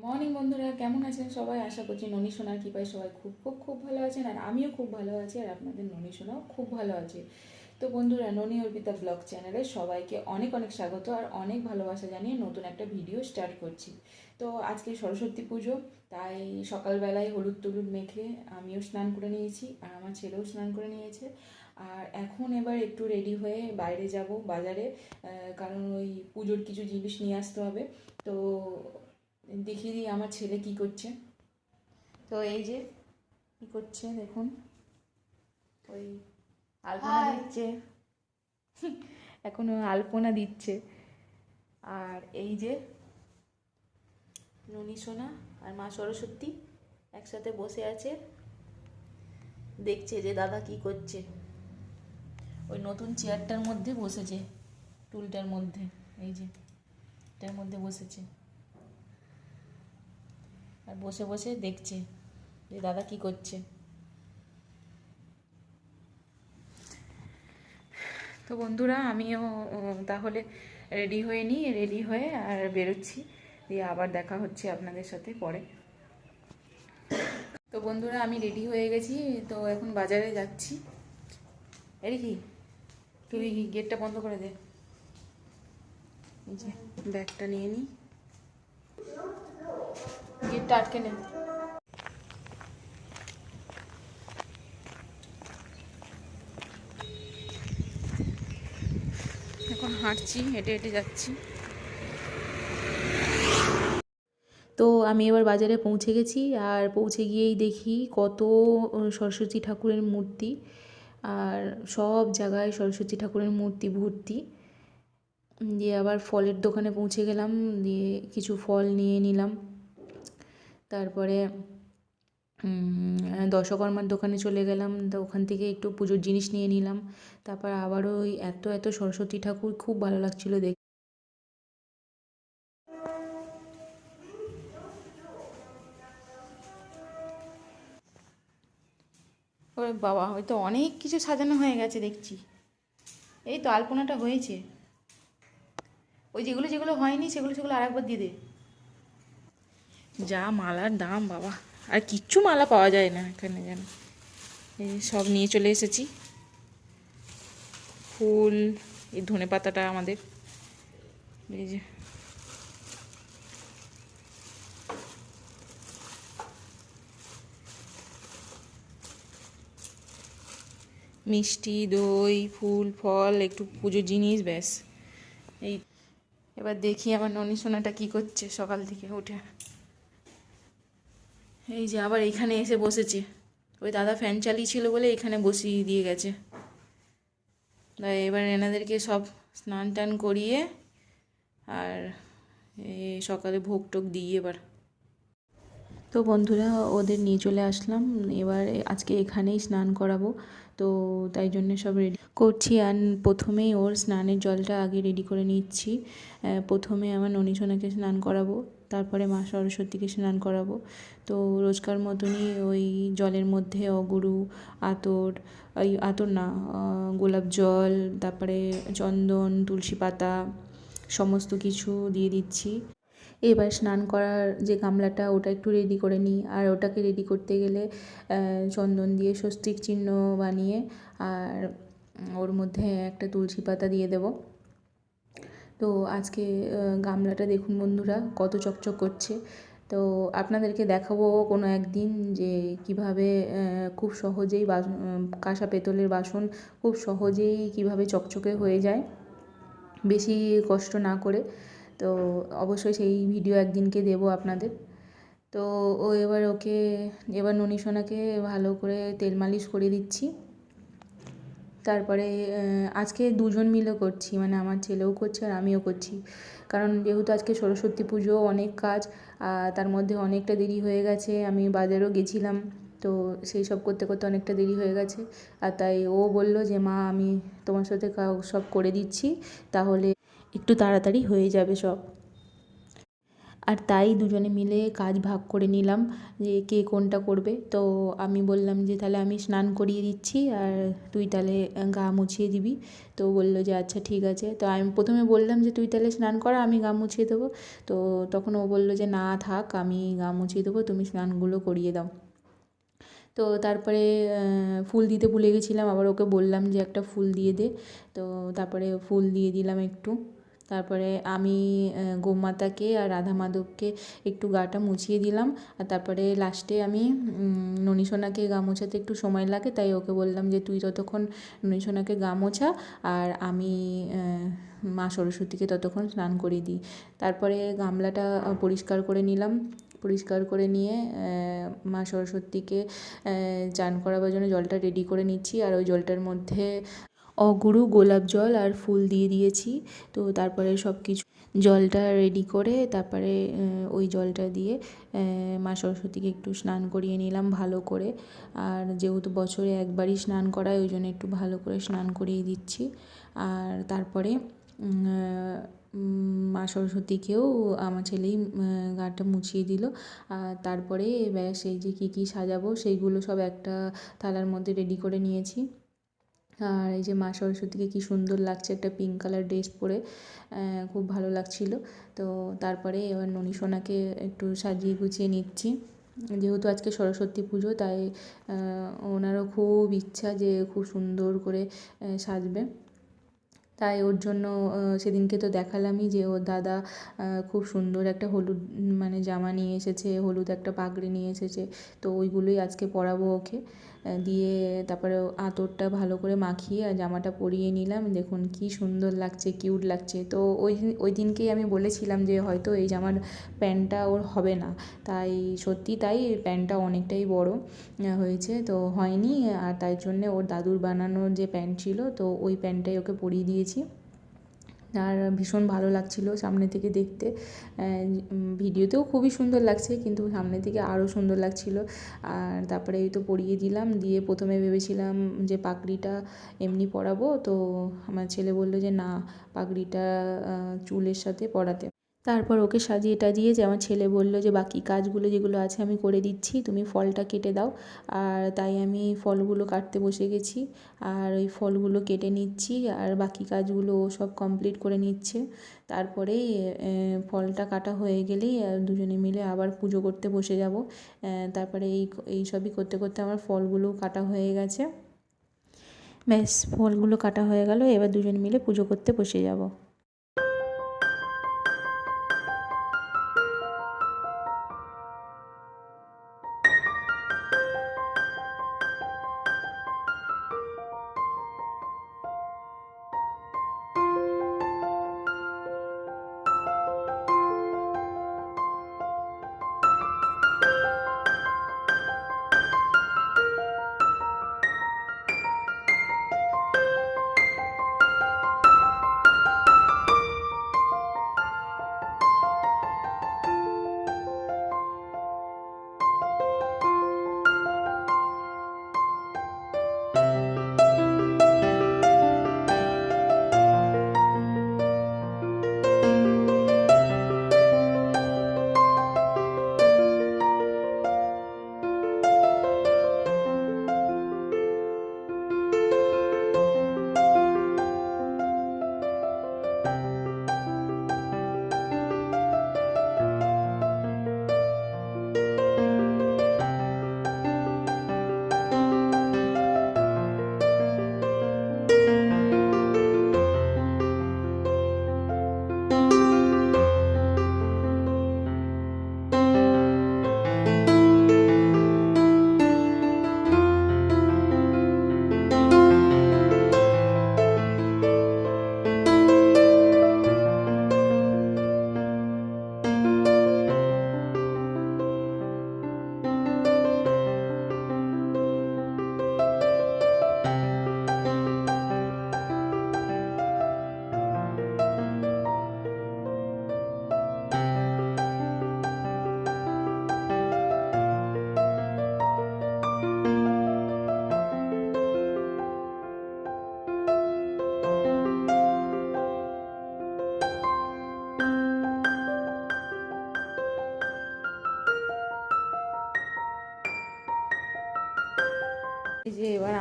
Morning বন্ধুরা, কেমন আছেন সবাই? আশা করছি ননী সোনার কৃপায় সবাই খুব খুব খুব ভালো আছেন, আর আমিও খুব ভালো আছি, আর আপনাদের ননী সোনাও খুব ভালো আছে। তো বন্ধুরা, ননী অর্পিতা ব্লগ চ্যানেলে সবাইকে অনেক অনেক স্বাগত আর অনেক ভালোবাসা জানিয়ে নতুন একটা ভিডিও স্টার্ট করছি। তো আজকে সরস্বতী পুজো, তাই সকালবেলায় হলুদ টলুদ মেখে আমিও স্নান করে নিয়েছি আর আমার ছেলেও স্নান করে নিয়েছে। আর এখন এবার একটু রেডি হয়ে বাইরে যাব বাজারে, কারণ ওই পুজোর কিছু জিনিস নিয়ে আসতে হবে। তো দেখিয়ে দিই আমার ছেলে কি করছে। তো এই যে কি করছে দেখুন, ওই আলপনা দিচ্ছে, এখনো আলপনা দিচ্ছে। আর এই যে ননী সোনা আর মা সরস্বতী একসাথে বসে আছে, দেখছে যে দাদা কি করছে। ওই নতুন চেয়ারটার মধ্যে বসেছে, টুলটার মধ্যে, এই যে এটার মধ্যে বসেছে আর বসে বসে দেখছে যে দাদা কি করছে। তো বন্ধুরা, আমিও তাহলে রেডি হয়ে নিই, রেডি হয়ে আর বেরোচ্ছি, দিয়ে আবার দেখা হচ্ছে আপনাদের সাথে পরে। তো বন্ধুরা, আমি রেডি হয়ে গেছি, তো এখন বাজারে যাচ্ছি। এর কি, তুই গেটটা বন্ধ করে দে। এই যে ব্যাগটা নিয়ে নিই, গেটটা আটকে নে। এখন হাঁটছি, হেঁটে হেঁটে যাচ্ছি। তো আমি এবার বাজারে পৌঁছে গেছি, আর পৌঁছে গিয়েই দেখি কত সরস্বতী ঠাকুরের মূর্তি, আর সব জায়গায় সরস্বতী ঠাকুরের মূর্তি ভর্তি। দিয়ে আবার ফলের দোকানে পৌঁছে গেলাম, দিয়ে কিছু ফল নিয়ে নিলাম। তারপরে দশকর্মার দোকানে চলে গেলাম, তো ওখান থেকে একটু পুজোর জিনিস নিয়ে নিলাম। তারপর আবারও ওই এত এত সরস্বতী ঠাকুর, খুব ভালো লাগছিলো দেখতে। ওরে বাবা, হয়তো অনেক কিছু সাজানো হয়ে গেছে দেখছি। এই তো আলপনাটা হয়েছে, ওই যেগুলো যেগুলো হয়নি সেগুলো সেগুলো আরেকবার দিয়ে দে। যা মালার দাম বাবা, আর কিচ্ছু মালা পাওয়া যায় না এখানে যেন। এই সব নিয়ে চলে এসেছি, ফুল, এই ধনে পাতাটা আমাদের, এই যে মিষ্টি, দই, ফুল, ফল, একটু পুজোর জিনিস, ব্যাস। এই এবার দেখি আমার ননী সোনাটা কী করছে সকাল থেকে উঠে। এই যে আবার এখানে এসে বসেছে, ওই দাদা ফ্যান চালিয়েছিল বলে এখানে বসিয়ে দিয়ে গেছে। তাই এবার এনাদেরকে সব স্নান টান করিয়ে আর সকালে ভোগ টোগ দিই এবার। তো বন্ধুরা, ওদের নিয়ে চলে আসলাম, এবার আজকে এখানেই স্নান করাবো। তো তাই জন্য সব রেডি করছি, আর প্রথমেই ওর স্নানের জলটা আগে রেডি করে নিচ্ছি। প্রথমে আমার ননী সোনাকে স্নান করাবো, তারপরে মা সরস্বতীকে স্নান করাবো। তো রোজকার মতনই ওই জলের মধ্যে অগুরু, আতর, ওই আতর না, গোলাপ জল, তারপরে চন্দন, তুলসী পাতা, সমস্ত কিছু দিয়ে দিচ্ছি। এবার স্নান করার যে গামলাটা, ওটা একটু রেডি করে নিই, আর ওটাকে রেডি করতে গেলে চন্দন দিয়ে স্বস্তিক চিহ্ন বানিয়ে, আর ওর মধ্যে একটা তুলসী পাতা দিয়ে দেব। তো আজকে গামলাটা দেখুন বন্ধুরা কত চকচক করছে। তো আপনাদেরকে দেখাবো কোনো একদিন যে কিভাবে খুব সহজেই কাঁসা পেতলের বাসন খুব সহজেই কিভাবে চকচকে হয়ে যায়, বেশি কষ্ট না করে। তো অবশ্যই সেই ভিডিও একদিনকে দেবো আপনাদের। তো এবার ননী সোনাকে ভালো করে তেল মালিশ করে দিচ্ছি। তারপরে আজকে দুজন মিলে করছি, মানে আমার ছেলেও করছে আর আমিও করছি, কারণ যেহেতু আজকে সরস্বতী পুজো, অনেক কাজ, তার মধ্যে অনেকটা দেরি হয়ে গেছে। আমি বাজারেও গেছিলাম, তো সেই সব করতে করতে অনেকটা দেরি হয়ে গেছে। আর তাই ও বলল যে মা, আমি তোমার সাথে সব করে দিচ্ছি, তাহলে একটু তাড়াতাড়ি হয়ে যাবে সব। আর তাই দুজনে মিলে কাজ ভাগ করে নিলাম যে কে কোনটা করবে। তো আমি বললাম যে তাহলে আমি স্নান করিয়ে দিচ্ছি আর তুই তাহলে গা মুছিয়ে দিবি। তো বললো যে আচ্ছা ঠিক আছে। তো আমি প্রথমে বললাম যে তুই তাহলে স্নান কর, আমি গা মুছিয়ে দেবো। তো তখন ও বললো যে না থাক, আমি গা মুছিয়ে দেবো, তুমি স্নানগুলো করিয়ে দাও। তো তারপরে ফুল দিতে ভুলে গেছিলাম, আবার ওকে বললাম যে একটা ফুল দিয়ে দে। তো তারপরে ফুল দিয়ে দিলাম একটু। তারপরে আমি গোমাতাকে আর রাধা মাধবকে একটু গাটা মুছিয়ে দিলাম। আর তারপরে লাস্টে আমি ননীসোনাকে গা মোছাতে একটু সময় লাগে, তাই ওকে বললাম যে তুই ততক্ষণ ননীসোনাকে গা মোছা আর আমি মা সরস্বতীকে ততক্ষণ স্নান করিয়ে দিই। তারপরে গামলাটা পরিষ্কার করে নিলাম। পরিষ্কার করে নিয়ে মা সরস্বতীকে চান করাবার জন্য জলটা রেডি করে নিচ্ছি। আর ওই জলটার মধ্যে অগুরু, গোলাপ জল আর ফুল দিয়ে দিয়েছি। তো তারপরে সব কিছু জলটা রেডি করে তারপরে ওই জলটা দিয়ে মা সরস্বতীকে একটু স্নান করিয়ে নিলাম ভালো করে। আর যেহেতু বছরে একবারই স্নান করায়, ওই জন্য একটু ভালো করে স্নান করিয়ে দিচ্ছি। আর তারপরে মা সরস্বতীকেও আমার ছেলেই গাটা মুছিয়ে দিল। আর তারপরে ব্যাস এই যে কী কী সাজাবো সেইগুলো সব একটা থালার মধ্যে রেডি করে নিয়েছি। আর এই যে মা সরস্বতীকে কী সুন্দর লাগছে একটা পিঙ্ক কালার ড্রেস পরে, খুব ভালো লাগছিলো। তো তারপরে এবার ননীসোনাকে একটু সাজিয়ে গুছিয়ে নিচ্ছি। যেহেতু আজকে সরস্বতী পুজো, তাই ওনারও খুব ইচ্ছা যে খুব সুন্দর করে সাজবে। তাই ওর জন্য সেদিনকে তো দেখালামই যে ওর দাদা খুব সুন্দর একটা হলুদ মানে জামা নিয়ে এসেছে, হলুদ একটা পাগড়ি নিয়ে এসেছে। তো ওইগুলোই আজকে পরাবো ওকে। দিয়ে তারপরে আঁচড়টা ভালো করে মাখিয়ে আর জামাটা পরিয়ে নিলাম। দেখুন কী সুন্দর লাগছে, কিউট লাগছে। তো ওই দিনকেই আমি বলেছিলাম যে হয়তো এই জামার প্যান্টটা ওর হবে না, তাই সত্যি তাই প্যান্টটা অনেকটাই বড় হয়েছে, তো হয়নি। আর তাই জন্যে ওর দাদুর বানানো যে প্যান্ট ছিল, তো ওই প্যান্টটাই ওকে পরিয়ে দিয়েছি। আর ভীষণ ভালো লাগছিলো সামনে থেকে দেখতে। ভিডিওতেও খুবই সুন্দর লাগছে, কিন্তু সামনে থেকে আরও সুন্দর লাগছিলো। আর তারপরে এই তো পরিয়ে দিলাম। দিয়ে প্রথমে ভেবেছিলাম যে পাগড়িটা এমনি পরাবো, তো আমার ছেলে বললো যে না, পাগড়িটা চুলের সাথে পরাতে। তারপর ওকে সাজিয়ে টাজিয়ে যে আমার ছেলে বললো যে বাকি কাজগুলো যেগুলো আছে আমি করে দিচ্ছি, তুমি ফলটা কেটে দাও। আর তাই আমি ফলগুলো কাটতে বসে গেছি। আর ওই ফলগুলো কেটে নিচ্ছি আর বাকি কাজগুলো ও সব কমপ্লিট করে নিচ্ছে। তারপরেই ফলটা কাটা হয়ে গেলেই দুজনে মিলে আবার পুজো করতে বসে যাব। তারপরে এই সবই করতে করতে আমার ফলগুলো কাটা হয়ে গেছে। ব্যাস ফলগুলো কাটা হয়ে গেল, এবার দুজন মিলে পুজো করতে বসে যাব।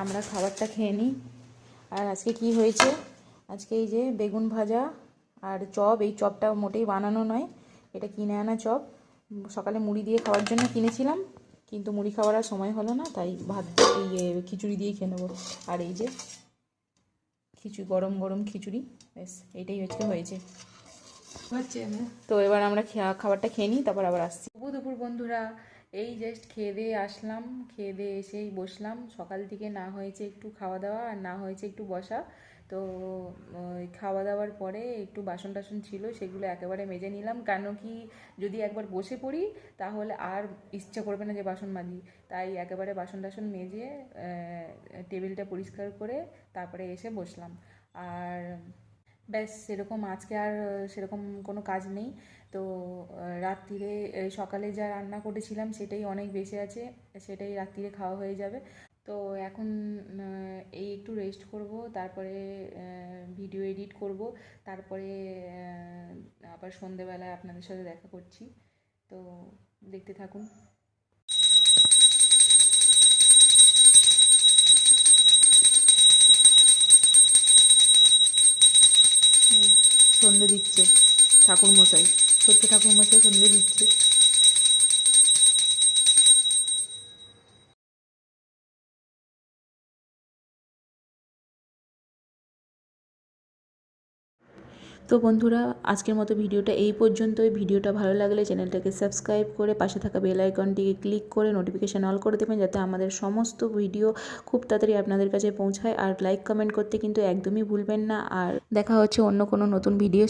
আমরা খাবারটা খেয়ে নিই। আর আজকে কি হয়েছে, আজকে এই যে বেগুন ভাজা আর চপ, এই চপটা মোটেই বানানো নয়, এটা কিনে আনা চপ। সকালে মুড়ি দিয়ে খাওয়ার জন্য কিনেছিলাম, কিন্তু মুড়ি খাওয়ার আর সময় হলো না, তাই ভাত এই খিচুড়ি দিয়ে খেয়ে নেবো। আর এই যে গরম গরম খিচুড়ি, ব্যাস এইটাই হয়েছে। তো এবার আমরা খাবারটা খেয়ে নিই, তারপর আবার আসছি। দুপুর বন্ধুরা, এই জাস্ট খেয়ে দিয়ে আসলাম, খেয়ে দিয়ে এসেই বসলাম। সকাল থেকে না হয়েছে একটু খাওয়া দাওয়া আর না হয়েছে একটু বসা। তো খাওয়া দাওয়ার পরে একটু বাসন টাসন ছিল, সেগুলো একেবারে মেজে নিলাম। কেন কি, যদি একবার বসে পড়ি তাহলে আর ইচ্ছা করবে না যে বাসন মাজি। তাই একেবারে বাসন টাসন মেজে টেবিলটা পরিষ্কার করে তারপরে এসে বসলাম। আর ব্যাস, সেরকম আজকে আর সেরকম কোনো কাজ নেই। তো রাত্রিরে সকালে যা রান্না করেছিলাম সেটাই অনেক বেঁচে আছে, সেটাই রাত্রিরে খাওয়া হয়ে যাবে। তো এখন এই একটু রেস্ট করব, তারপরে ভিডিও এডিট করব, তারপরে আবার সন্ধেবেলায় আপনাদের সাথে দেখা করছি। তো দেখতে থাকুন। সন্ধে দিচ্ছে ঠাকুরমশাই, সত্য ঠাকুরমশাই সন্ধে দিচ্ছে। তো বন্ধুরা, আজকের মতো ভিডিওটা এই পর্যন্তই। ভিডিওটা ভালো লাগলে চ্যানেলটাকে সাবস্ক্রাইব করে পাশে থাকা বেল আইকনটিকে ক্লিক করে নোটিফিকেশান অল করে দেবেন, যাতে আমাদের সমস্ত ভিডিও খুব তাড়াতাড়ি আপনাদের কাছে পৌঁছায়। আর লাইক কমেন্ট করতে কিন্তু একদমই ভুলবেন না। আর দেখা হচ্ছে অন্য কোনো নতুন ভিডিও